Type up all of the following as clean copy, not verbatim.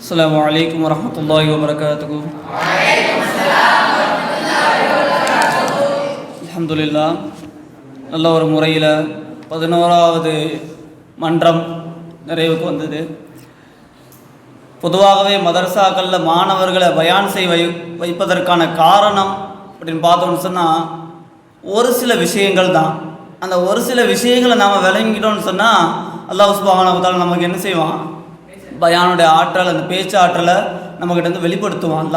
அஸ்ஸலாமு அலைக்கும் வரஹ்மத்துல்லாஹி வபரகாத்துஹு. அல்ஹம்துலில்லாஹ். நல்ல ஒரு முறையில் 11வது மன்றம் நிறைவுக்கு வந்தது. பொதுவாகவே மதரசாக்களில் மாணவர்களை பயான் செய்ய வைப்பதற்கான காரணம் அப்படின்னு பார்த்தோம்னு சொன்னால் ஒரு சில விஷயங்கள் தான். அந்த ஒரு சில விஷயங்களை நாம் விளங்கிட்டோம்னு சொன்னால் அல்லாஹ் சுப்ஹானஹு வ தஆலா நமக்கு என்ன செய்வான், பயானுடைய ஆற்றல், அந்த பேச்சு ஆற்றலை நம்மக்கிட்ட வந்து வெளிப்படுத்துவான்.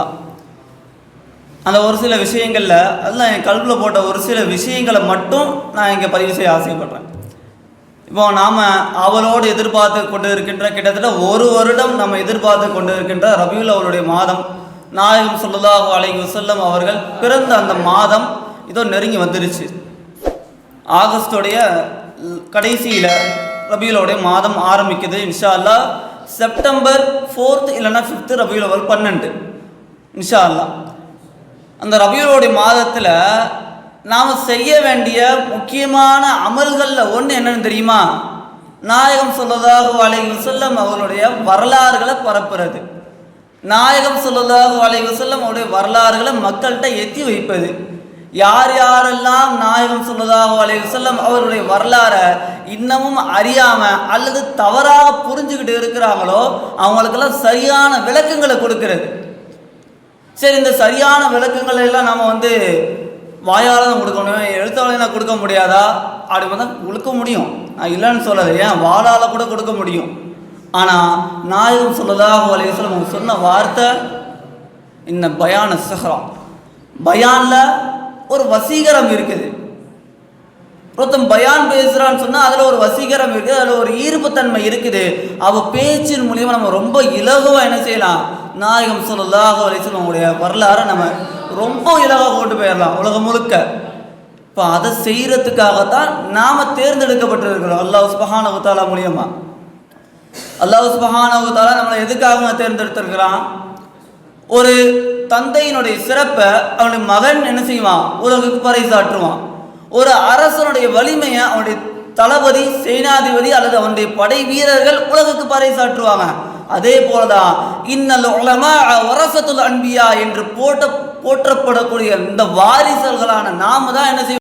அந்த ஒரு சில விஷயங்களில் அதெல்லாம் என் கல்வியில் போட்ட ஒரு சில விஷயங்களை மட்டும் நான் இங்கே பதிவு செய்ய ஆசைப்படுறேன். இப்போ நாம் அவளோடு எதிர்பார்த்து கொண்டு இருக்கின்ற கிட்டத்தட்ட ஒரு வருடம் நம்ம எதிர்பார்த்து கொண்டு இருக்கின்ற ரபியுல் அவளுடைய மாதம், நாயகம் ஸல்லல்லாஹு அலைஹி வஸல்லம் அவர்கள் பிறந்த அந்த மாதம் இதோ நெருங்கி வந்துருச்சு. ஆகஸ்டோடைய கடைசியில் ரபியுலோடைய மாதம் ஆரம்பிக்குது. இன்ஷா அல்லாஹ் செப்டம்பர் 4 இல்லைன்னா 5 ரபியுல் அவல் 12 இன்ஷா அல்லாஹ். அந்த ரபியுலோடைய மாதத்தில் நாம் செய்ய வேண்டிய முக்கியமான அமல்களில் ஒன்று என்னன்னு தெரியுமா? நாயகம் ஸல்லல்லாஹு அலைஹி வஸல்லம் அவர்களுடைய வரலாறுகளை பரப்புறது. நாயகம் ஸல்லல்லாஹு அலைஹி வஸல்லம் அவருடைய வரலாறுகளை மக்கள்கிட்ட எத்தி வைப்பது. யார் யாரெல்லாம் நாயகம் ஸல்லல்லாஹு அலைஹி வஸல்லம் அவருடைய வரலாறை இன்னமும் அறியாமல் அல்லது தவறாக புரிஞ்சுக்கிட்டு இருக்கிறாங்களோ அவங்களுக்கெல்லாம் சரியான விளக்கங்களை கொடுக்கிறது. சரி, இந்த சரியான விளக்கங்களை எல்லாம் நம்ம வந்து வாயால் தான் கொடுக்க முடியும், எழுத்தாலையும் கொடுக்க முடியாதா? அப்படி பார்த்தா கொடுக்க முடியும், நான் இல்லைன்னு சொல்லலை. ஏன், வாளால் கூட கொடுக்க முடியும். ஆனால் நாயகம் ஸல்லல்லாஹு அலைஹி வஸல்லம் அவங்க சொன்ன வார்த்தை இந்த பயான சஹ்ரா. பயானில் ஒரு வசீகரம் இருக்குது. ஒருத்தன் பயான் பேசுகிறான்னு சொன்னால் அதில் ஒரு வசீகரம் இருக்குது, அதில் ஒரு ஈர்ப்புத்தன்மை இருக்குது. அவள் பேச்சின் மூலியமாக நம்ம ரொம்ப இலகுவாக என்ன செய்யலாம், நாயகம் ஸல்லல்லாஹு அலைஹி வஸல்லம் அவங்களுடைய வரலாறை நம்ம ரொம்ப இலகாக கொண்டு போயிடலாம் உலகம் முழுக்க. இப்போ அதை செய்கிறதுக்காகத்தான் நாம் தேர்ந்தெடுக்கப்பட்டிருக்கிறோம் அல்லாஹ் சுப்ஹானஹு வ தஆலா மூலியமாக. அல்லாஹ் சுப்ஹானஹு வ தஆலா நம்மளை எதுக்காக தேர்ந்தெடுத்திருக்கிறான்? ஒரு தந்தையினுடைய சிறப்பை அவனுடைய மகன் என்ன செய்வான், உலகுக்கு பறைசாற்றுவான். ஒரு அரசனுடைய வலிமையை அவனுடைய தளபதி, சேனாதிபதி அல்லது அவனுடைய படை வீரர்கள் உலகுக்கு பறைசாற்றுவாங்க. அதே போலதான் இன்னல் உலமா வரஸத்துல் அன்பியா என்று போற்றப்படக்கூடிய இந்த வாரிசல்களான நாம தான் என்ன செய்வோம்,